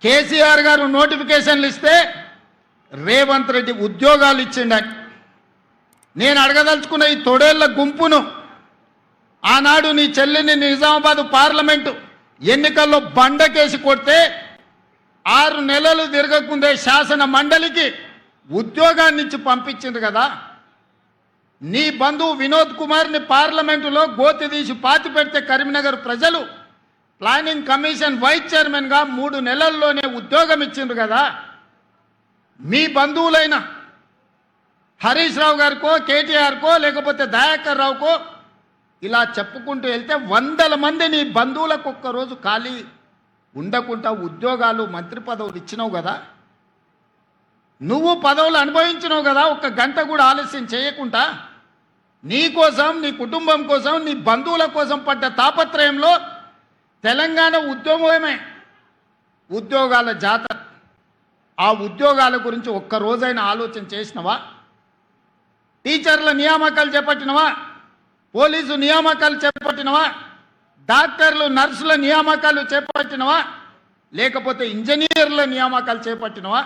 కేసీఆర్ గారు నోటిఫికేషన్లు ఇస్తే రేవంత్ రెడ్డి ఉద్యోగాలు ఇచ్చిండని నేను అడగదలుచుకున్న ఈ తొడేళ్ల గుంపును ఆనాడు నీ చెల్లిని నిజామాబాద్ పార్లమెంటు ఎన్నికల్లో బండకేసి కొడితే 6 నెలలు తిరగకుందే శాసన మండలికి ఉద్యోగాన్ని ఇచ్చి పంపించింది కదా. నీ బంధువు వినోద్ కుమార్ని పార్లమెంటులో గోతి తీసి పాతి పెడితే కరీంనగర్ ప్రజలు ప్లానింగ్ కమిషన్ వైస్ చైర్మన్గా 3 నెలల్లోనే ఉద్యోగం ఇచ్చిండ్రు కదా. మీ బంధువులైన హరీష్ రావు గారికో కేటీఆర్కో లేకపోతే దయాకర్ రావుకో ఇలా చెప్పుకుంటూ వెళ్తే 100 మంది నీ బంధువులకు ఒక్కరోజు ఖాళీ ఉండకుండా ఉద్యోగాలు మంత్రి పదవులు ఇచ్చినావు కదా. నువ్వు పదవులు అనుభవించినావు కదా. 1 గంట కూడా ఆలస్యం చేయకుండా నీ కోసం, నీ కుటుంబం కోసం, నీ బంధువుల కోసం పడ్డ తాపత్రయంలో తెలంగాణ ఉద్యమమే ఉద్యోగాల జాతర. ఆ ఉద్యోగాల గురించి ఒక్కరోజైనా ఆలోచన చేసినవా? టీచర్ల నియామకాలు చేపట్టినవా? పోలీసు నియామకాలు చేపట్టినవా? డాక్టర్లు నర్సుల నియామకాలు చేపట్టినవా? లేకపోతే ఇంజనీర్ల నియామకాలు చేపట్టినవా?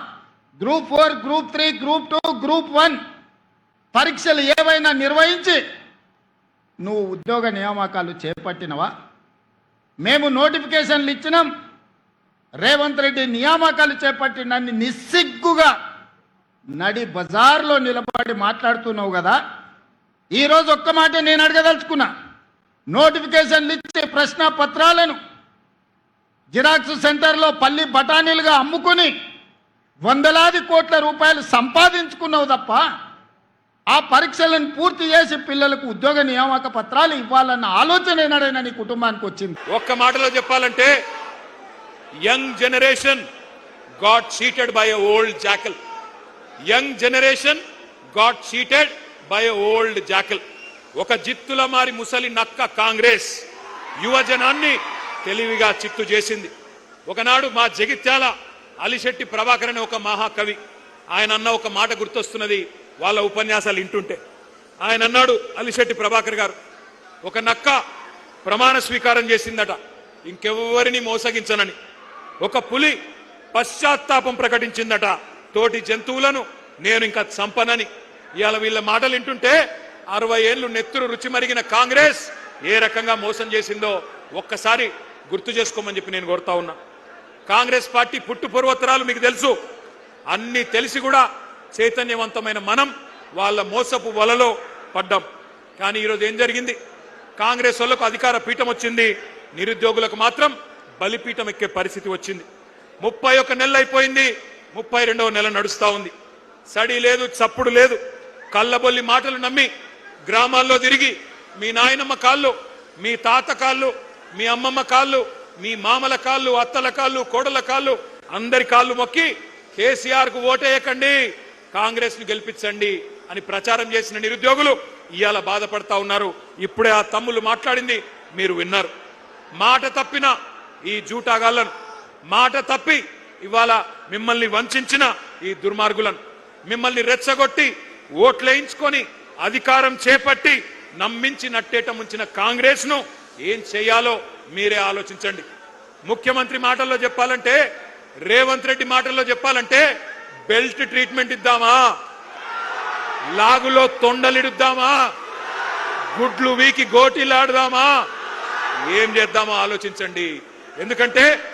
గ్రూప్ 4, గ్రూప్ 3, గ్రూప్ 2, గ్రూప్ 1 పరీక్షలు ఏవైనా నిర్వహించి నువ్వు ఉద్యోగ నియామకాలు చేపట్టినవా? మేము నోటిఫికేషన్లు ఇచ్చినాం, రేవంత్ రెడ్డి నియామకాలు చేపట్టినన్ని నిస్సిగ్గుగా నడి బజార్లో నిలబడి మాట్లాడుతున్నావు కదా. ఈరోజు ఒక్క మాట నేను అడగదలుచుకున్నా. నోటిఫికేషన్లు ఇచ్చే ప్రశ్న పత్రాలను జిరాక్స్ సెంటర్లో పల్లి బఠానీలుగా అమ్ముకుని వందలాది కోట్ల రూపాయలు సంపాదించుకున్నావు తప్ప ఆ పరీక్షలను పూర్తి చేసి పిల్లలకు ఉద్యోగ నియామక పత్రాలు ఇవ్వాలన్న ఆలోచన ఏనాడైనా నీ కుటుంబానికి వచ్చింది? ఒక్క మాటలో చెప్పాలంటే young generation got cheated by a old jackal. Young generation got cheated by a old jackal. ఒక జిత్తుల మారి ముసలి నక్క కాంగ్రెస్ యువజనాన్ని తెలివిగా చిత్తు చేసింది. ఒకనాడు మా జగిత్యాల అలిశెట్టి ప్రభాకర్ అనే ఒక మహాకవి, ఆయన అన్న ఒక మాట గుర్తొస్తున్నది వాళ్ళ ఉపన్యాసాలు వింటుంటే. ఆయన అన్నాడు, అలిశెట్టి ప్రభాకర్ గారు, ఒక నక్క ప్రమాణ స్వీకారం చేసిందట ఇంకెవ్వరిని మోసగించనని. ఒక పులి పశ్చాత్తాపం ప్రకటించిందట, తోటి జంతువులను నేను ఇంకా చంపనని. ఇవాళ వీళ్ళ మాటలు వింటుంటే 60 ఏళ్లు నెత్తురు రుచి మరిగిన కాంగ్రెస్ ఏ రకంగా మోసం చేసిందో ఒక్కసారి గుర్తు చేసుకోమని చెప్పి నేను కోరుతా ఉన్నా. కాంగ్రెస్ పార్టీ పుట్టు పూర్వోత్తరాలు మీకు తెలుసు. అన్ని తెలిసి కూడా చైతన్యవంతమైన మనం వాళ్ళ మోసపు వలలో పడ్డాం. కానీ ఈరోజు ఏం జరిగింది? కాంగ్రెస్ వాళ్ళకు అధికార పీఠం వచ్చింది, నిరుద్యోగులకు మాత్రం బలిపీఠం ఎక్కే పరిస్థితి వచ్చింది. 31 నెలలు అయిపోయింది, 32వ నెల నడుస్తా ఉంది. సడి లేదు, చప్పుడు లేదు. కళ్ళబొల్లి మాటలు నమ్మి గ్రామాల్లో తిరిగి మీ నాయనమ్మ కాళ్ళు, మీ తాత కాళ్ళు, మీ అమ్మమ్మ కాళ్ళు, మీ మామల కాళ్ళు, అత్తల కాళ్ళు, కోడల కాళ్ళు, అందరి కాళ్ళు మొక్కి కేసీఆర్ కు ఓటేయకండి, కాంగ్రెస్ ను గెలిపించండి అని ప్రచారం చేసిన నిరుద్యోగులు ఇవాళ బాధపడతా ఉన్నారు. ఇప్పుడే ఆ తమ్ముళ్ళు మాట్లాడింది మీరు విన్నారు. మాట తప్పిన ఈ జూటాగాళ్లను, మాట తప్పి ఇవాళ మిమ్మల్ని వంచిన ఈ దుర్మార్గులను, మిమ్మల్ని రెచ్చగొట్టి ఓట్లేయించుకొని అధికారం చేపట్టి నమ్మించి నట్టేట ముంచిన కాంగ్రెస్ ను ఏం చేయాలో మీరే ఆలోచించండి. ముఖ్యమంత్రి మాటల్లో చెప్పాలంటే, రేవంత్ రెడ్డి మాటల్లో చెప్పాలంటే, బెల్ట్ ట్రీట్మెంట్ ఇద్దామా, లాగులో తొండలిడుద్దామా, గుడ్లు వీకి గోటీలాడదామా, ఏం చేద్దామో ఆలోచించండి. ఎందుకంటే